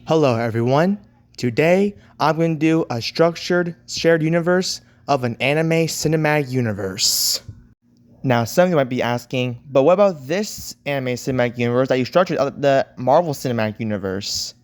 Hello everyone. Today I'm going to do a structured shared universe of an anime cinematic universe. Now some of you might be asking, but what about this anime cinematic universe that you structured out of the Marvel Cinematic Universe?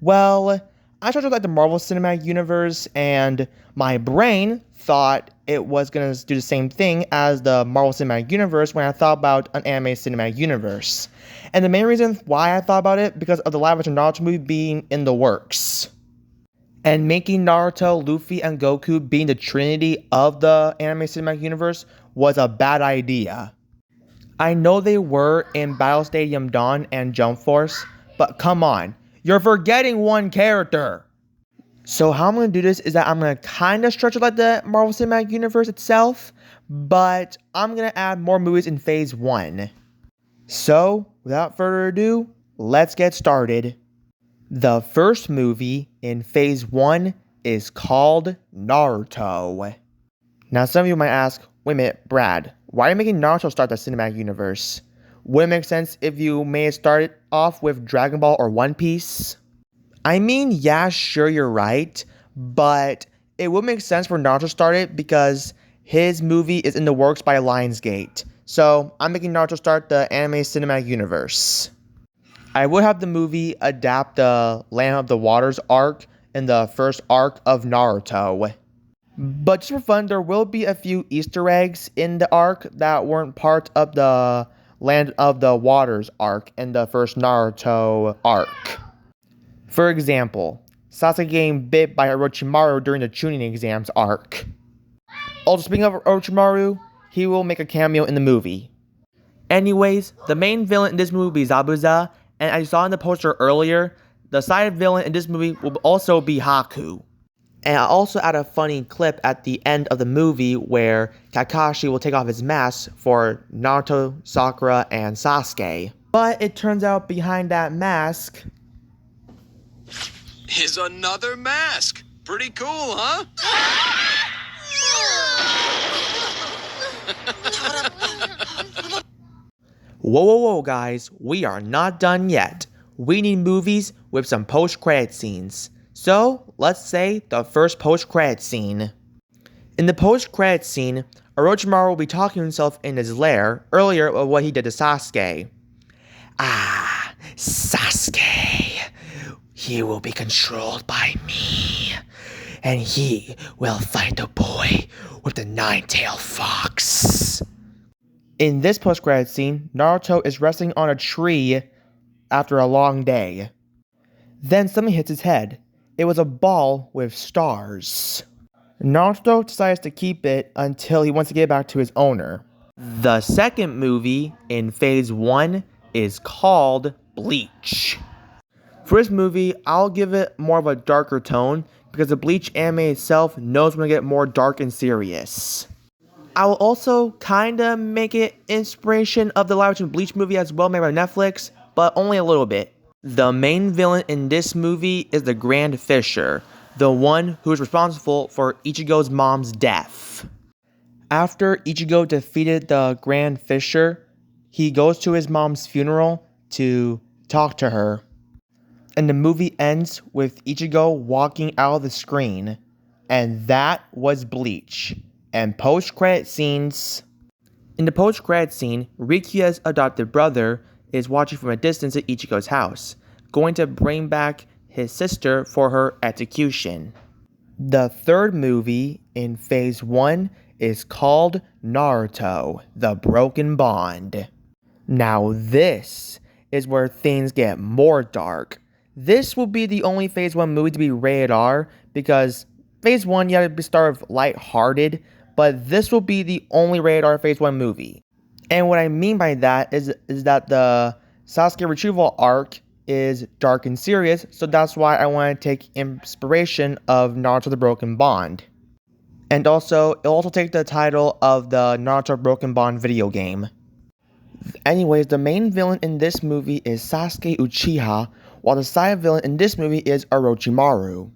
Well, I structured like the Marvel Cinematic Universe and my brain thought it was going to do the same thing as the Marvel Cinematic Universe when I thought about an anime cinematic universe. And the main reason why I thought about it because of the live action Naruto movie being in the works. And making Naruto, Luffy, and Goku being the trinity of the anime cinematic universe was a bad idea. I know they were in Battle Stadium Dawn and Jump Force, but come on, you're forgetting one character! So how I'm going to do this is that I'm going to kind of structure like the Marvel Cinematic Universe itself, but I'm going to add more movies in Phase 1. So, without further ado, let's get started. The first movie in Phase 1 is called Naruto. Now some of you might ask, wait a minute, Brad, why are you making Naruto start the cinematic universe? Would it make sense if you may have started off with Dragon Ball or One Piece? I mean, yeah, sure, you're right, but it would make sense for Naruto to start it because his movie is in the works by Lionsgate. So I'm making Naruto start the anime cinematic universe. I would have the movie adapt the Land of the Waters arc in the first arc of Naruto. But just for fun, there will be a few Easter eggs in the arc that weren't part of the Land of the Waters arc in the first Naruto arc. For example, Sasuke getting bit by Orochimaru during the Chunin exams arc. Also, speaking of Orochimaru, he will make a cameo in the movie. Anyways, the main villain in this movie will be Zabuza, and as you saw in the poster earlier, the side villain in this movie will also be Haku. And I also add a funny clip at the end of the movie where Kakashi will take off his mask for Naruto, Sakura, and Sasuke. But it turns out behind that mask is another mask. Pretty cool, huh? Whoa, guys, we are not done yet. We need movies with some post-credit scenes. So, let's say the first post-credit scene. In the post-credit scene, Orochimaru will be talking to himself in his lair earlier of what he did to Sasuke. Ah, Sasuke. He will be controlled by me. And he will fight the boy with the nine-tailed fox. In this post-credit scene, Naruto is resting on a tree after a long day. Then something hits his head. It was a ball with stars. Naruto decides to keep it until he wants to get it back to his owner. The second movie in Phase 1 is called Bleach. For this movie, I'll give it more of a darker tone because the Bleach anime itself knows when to get more dark and serious. I will also kinda make it inspiration of the live action Bleach movie as well made by Netflix, but only a little bit. The main villain in this movie is the Grand Fisher, the one who is responsible for Ichigo's mom's death. After Ichigo defeated the Grand Fisher, he goes to his mom's funeral to talk to her. And the movie ends with Ichigo walking out of the screen. And that was Bleach. And post-credit scenes. In the post-credit scene, Rikuya's adopted brother is watching from a distance at Ichigo's house, going to bring back his sister for her execution. The third movie in Phase 1 is called Naruto, The Broken Bond. Now this is where things get more dark. This will be the only Phase 1 movie to be rated R because Phase 1 you had to start off lighthearted, but this will be the only rated R Phase 1 movie. And what I mean by that is that the Sasuke retrieval arc is dark and serious, so that's why I want to take inspiration of Naruto the Broken Bond. And also, it'll also take the title of the Naruto Broken Bond video game. Anyways, the main villain in this movie is Sasuke Uchiha, while the side villain in this movie is Orochimaru.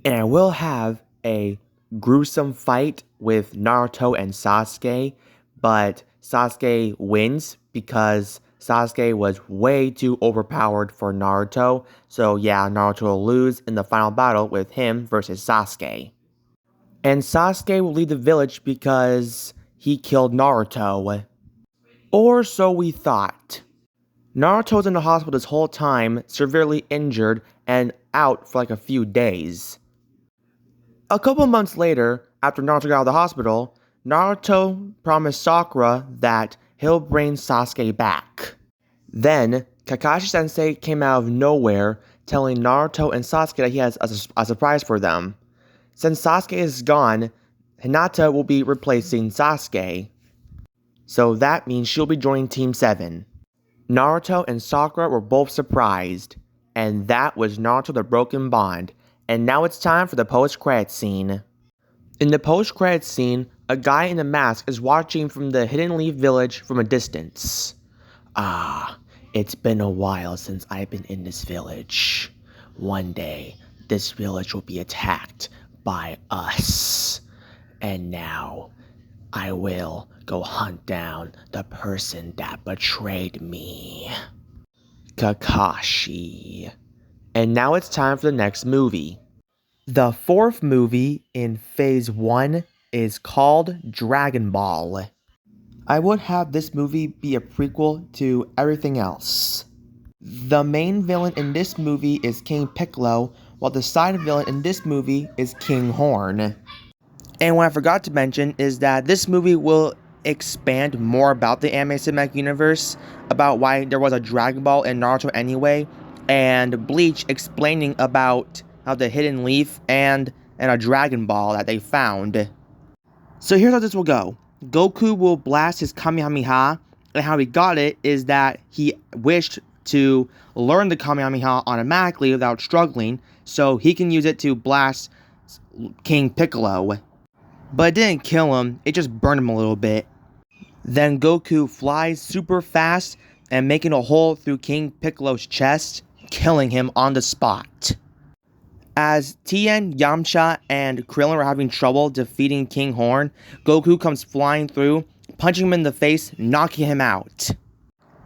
And I will have a gruesome fight with Naruto and Sasuke, but Sasuke wins because Sasuke was way too overpowered for Naruto, so yeah, Naruto will lose in the final battle with him versus Sasuke. And Sasuke will leave the village because he killed Naruto. Or so we thought. Naruto's in the hospital this whole time, severely injured and out for like a few days. A couple months later, after Naruto got out of the hospital, Naruto promised Sakura that he'll bring Sasuke back. Then, Kakashi-sensei came out of nowhere telling Naruto and Sasuke that he has a surprise for them. Since Sasuke is gone, Hinata will be replacing Sasuke. So that means she'll be joining Team 7. Naruto and Sakura were both surprised, and that was Naruto the Broken Bond. And now it's time for the post-credits scene. In the post-credits scene, a guy in a mask is watching from the Hidden Leaf Village from a distance. Ah, it's been a while since I've been in this village. One day, this village will be attacked by us. And now, I will go hunt down the person that betrayed me. Kakashi. And now it's time for the next movie. The fourth movie in Phase 1 is called Dragon Ball. I would have this movie be a prequel to everything else. The main villain in this movie is King Piccolo, while the side villain in this movie is King Horn. And what I forgot to mention is that this movie will expand more about the anime cinematic universe, about why there was a Dragon Ball in Naruto anyway, and Bleach explaining about how the Hidden Leaf and a Dragon Ball that they found. So here's how this will go. Goku will blast his Kamehameha, and how he got it is that he wished to learn the Kamehameha automatically without struggling, so he can use it to blast King Piccolo. But it didn't kill him, it just burned him a little bit. Then Goku flies super fast and making a hole through King Piccolo's chest, killing him on the spot. As Tien, Yamcha, and Krillin were having trouble defeating King Horn, Goku comes flying through, punching him in the face, knocking him out.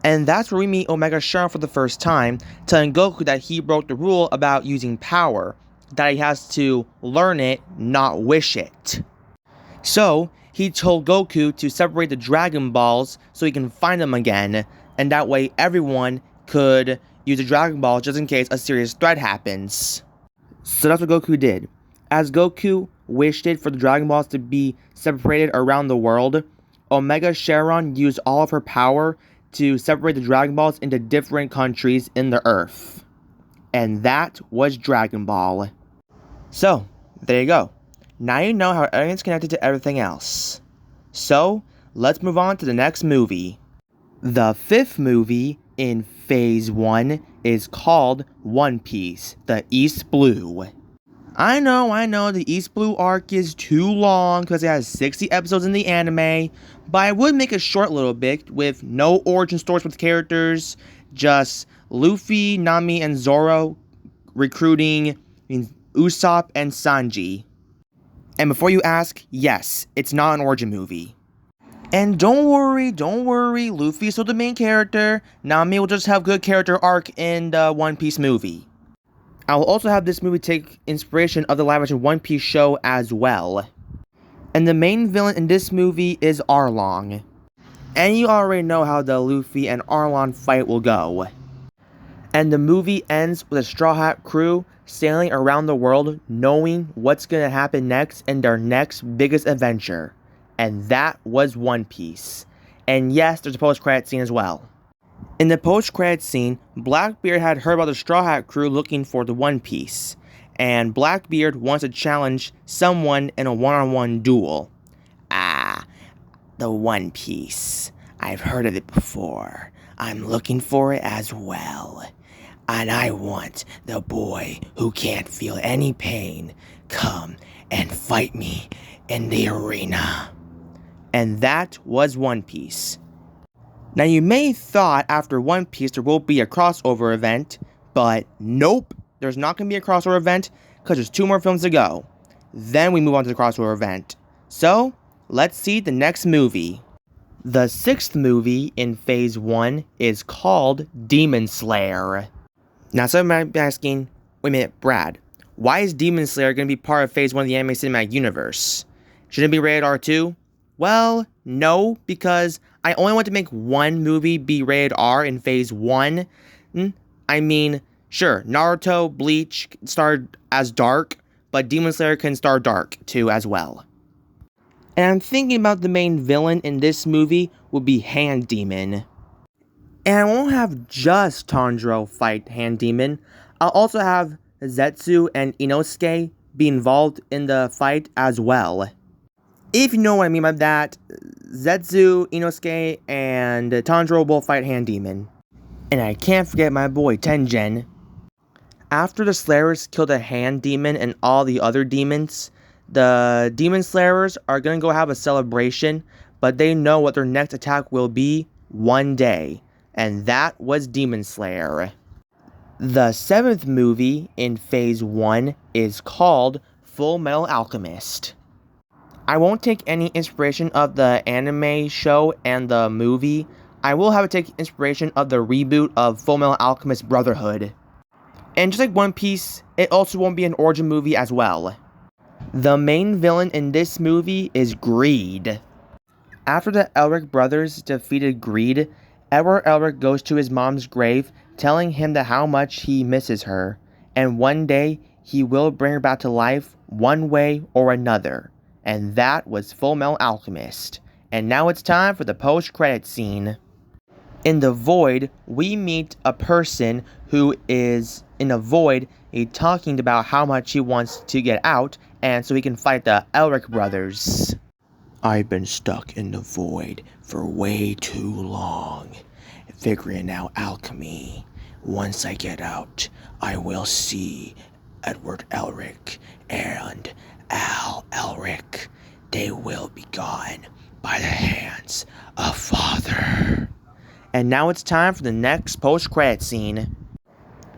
And that's where we meet Omega Shenron for the first time, telling Goku that he broke the rule about using power, that he has to learn it, not wish it. So, he told Goku to separate the Dragon Balls so he can find them again, and that way everyone could use the Dragon Ball just in case a serious threat happens. So that's what Goku did. As Goku wished it for the Dragon Balls to be separated around the world, Omega Shenron used all of her power to separate the Dragon Balls into different countries in the Earth. And that was Dragon Ball. So, there you go. Now you know how everything's connected to everything else. So, let's move on to the next movie. The fifth movie in Phase 1 is called One Piece, the East Blue. I know, the East Blue arc is too long because it has 60 episodes in the anime, but I would make it short a little bit with no origin stories with characters, just Luffy, Nami, and Zoro recruiting Usopp and Sanji. And before you ask, yes, it's not an origin movie. And don't worry, Luffy's still the main character. Nami will just have good character arc in the One Piece movie. I will also have this movie take inspiration of the live-action One Piece show as well. And the main villain in this movie is Arlong. And you already know how the Luffy and Arlong fight will go. And the movie ends with a Straw Hat crew sailing around the world knowing what's going to happen next in their next biggest adventure. And that was One Piece. And yes, there's a post-credit scene as well. In the post-credit scene, Blackbeard had heard about the Straw Hat crew looking for the One Piece. And Blackbeard wants to challenge someone in a one-on-one duel. Ah, the One Piece. I've heard of it before. I'm looking for it as well. And I want the boy who can't feel any pain come and fight me in the arena. And that was One Piece. Now you may thought after One Piece there will be a crossover event, but nope, there's not going to be a crossover event because there's 2 more films to go. Then we move on to the crossover event. So, let's see the next movie. The sixth movie in Phase 1 is called Demon Slayer. Now, some might be asking, wait a minute, Brad, why is Demon Slayer going to be part of Phase 1 of the anime cinematic universe? Shouldn't it be rated R too? Well, no, because I only want to make one movie be rated R in Phase 1. I mean, sure, Naruto, Bleach starred as dark, but Demon Slayer can star dark too as well. And I'm thinking about the main villain in this movie would be Hand Demon. And I won't have just Tanjiro fight Hand Demon. I'll also have Zetsu and Inosuke be involved in the fight as well. If you know what I mean by that, Zetsu, Inosuke, and Tanjiro will fight Hand Demon. And I can't forget my boy Tengen. After the Slayers kill the Hand Demon and all the other demons, the Demon Slayers are gonna go have a celebration, but they know what their next attack will be one day. And that was Demon Slayer. The seventh movie in Phase 1 is called Full Metal Alchemist. I won't take any inspiration of the anime show and the movie. I will have it take inspiration of the reboot of Full Metal Alchemist Brotherhood. And just like One Piece, it also won't be an origin movie as well. The main villain in this movie is Greed. After the Elric brothers defeated Greed, Edward Elric goes to his mom's grave, telling him that how much he misses her, and one day he will bring her back to life one way or another. And that was Full Metal Alchemist. And now it's time for the post-credit scene. In the void, we meet a person who is in a void, talking about how much he wants to get out, and so he can fight the Elric brothers. I've been stuck in the void for way too long, figuring out alchemy. Once I get out, I will see Edward Elric and Al Elric. They will be gone by the hands of Father. And now it's time for the next post-credit scene.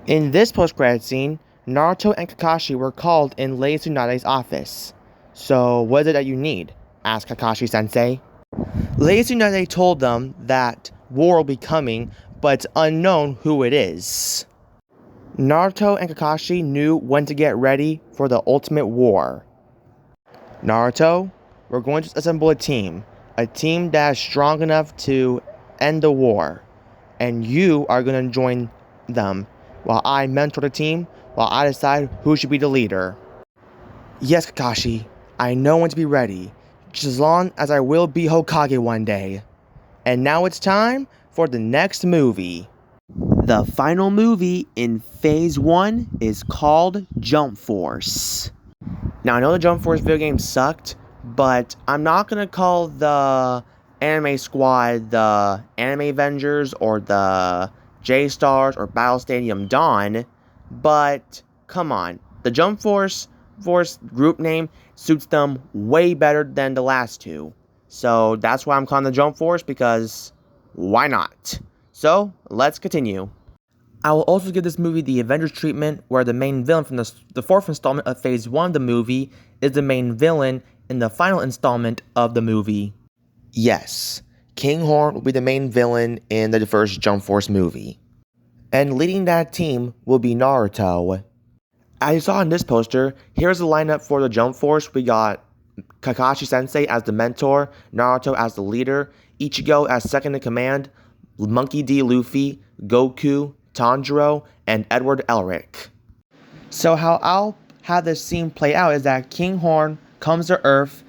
In this post-credit scene, Naruto and Kakashi were called in Lady Tsunade's office. So, what is it that you need? Asked Kakashi-sensei. Lady Tsunade told them that war will be coming, but it's unknown who it is. Naruto and Kakashi knew when to get ready for the ultimate war. Naruto, we're going to assemble a team that is strong enough to end the war, and you are going to join them while I mentor the team, while I decide who should be the leader. Yes, Kakashi, I know when to be ready, just as long as I will be Hokage one day. And now it's time for the next movie. The final movie in Phase 1 is called Jump Force. Now, I know the Jump Force video game sucked, but I'm not going to call the anime squad the Anime Avengers or the J-Stars or Battle Stadium Dawn, but come on, the Jump Force group name suits them way better than the last two. So that's why I'm calling the Jump Force, because why not? So let's continue. I will also give this movie the Avengers treatment, where the main villain from the fourth installment of Phase 1 of the movie is the main villain in the final installment of the movie. Yes, King Horn will be the main villain in the first Jump Force movie. And leading that team will be Naruto. As you saw in this poster, here's the lineup for the Jump Force. We got Kakashi-sensei as the mentor, Naruto as the leader, Ichigo as second in command, Monkey D. Luffy, Goku, Tanjiro, and Edward Elric. So how I'll have this scene play out is that King Horn comes to Earth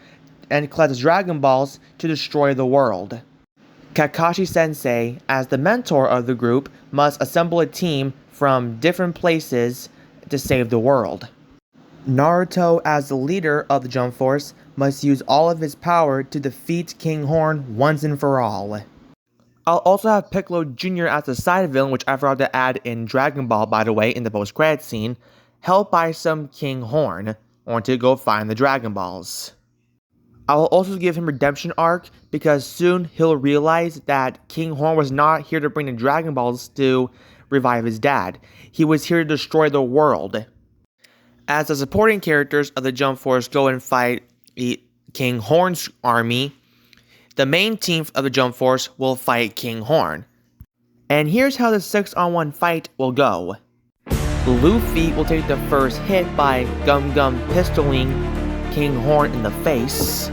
and collects Dragon Balls to destroy the world. Kakashi-sensei, as the mentor of the group, must assemble a team from different places to save the world. Naruto, as the leader of the Jump Force, must use all of his power to defeat King Horn once and for all. I'll also have Piccolo Jr. as the side villain, which I forgot to add in Dragon Ball, by the way, in the post-credit scene, helped by some King Horn, or to go find the Dragon Balls. I will also give him redemption arc, because soon he'll realize that King Horn was not here to bring the Dragon Balls to revive his dad. He was here to destroy the world. As the supporting characters of the Jump Force go and fight King Horn's army, the main team of the Jump Force will fight King Horn. And here's how the 6-on-1 fight will go. Luffy will take the first hit by Gum Gum pistoling King Horn in the face.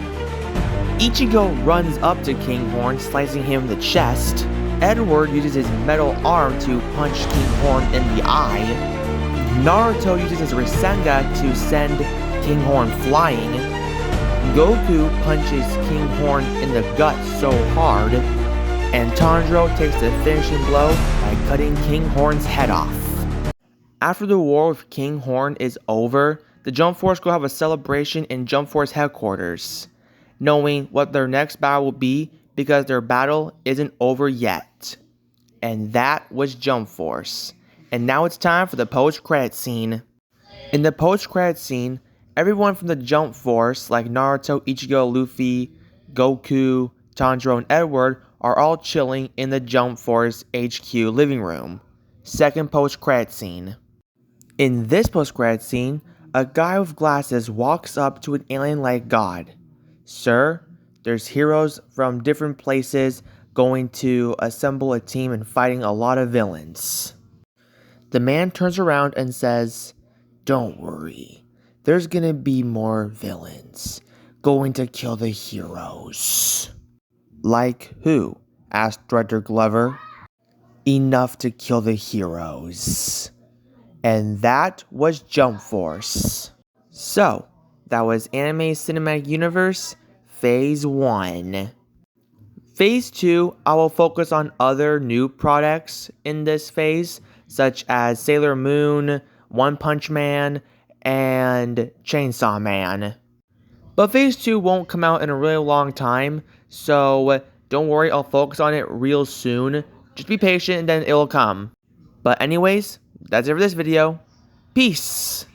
Ichigo runs up to King Horn, slicing him in the chest. Edward uses his metal arm to punch King Horn in the eye. Naruto uses his Rasengan to send King Horn flying. Goku punches King Horn in the gut so hard. And Tanjiro takes the finishing blow by cutting King Horn's head off. After the war with King Horn is over, the Jump Force will have a celebration in Jump Force headquarters, knowing what their next battle will be because their battle isn't over yet. And that was Jump Force. And now it's time for the post-credit scene. In the post-credit scene, everyone from the Jump Force, like Naruto, Ichigo, Luffy, Goku, Tanjiro, and Edward, are all chilling in the Jump Force HQ living room. Second post-credit scene. In this post-credit scene, a guy with glasses walks up to an alien-like god. Sir, there's heroes from different places going to assemble a team and fighting a lot of villains. The man turns around and says, "Don't worry, there's gonna be more villains going to kill the heroes." "Like who?" asked Director Glover. "Enough to kill the heroes." And that was Jump Force. So, that was Anime Cinematic Universe Phase 1. Phase 2, I will focus on other new products in this phase, such as Sailor Moon, One Punch Man, and Chainsaw Man. But Phase 2 won't come out in a really long time, so don't worry, I'll focus on it real soon. Just be patient and then it'll come. But anyways, that's it for this video. Peace!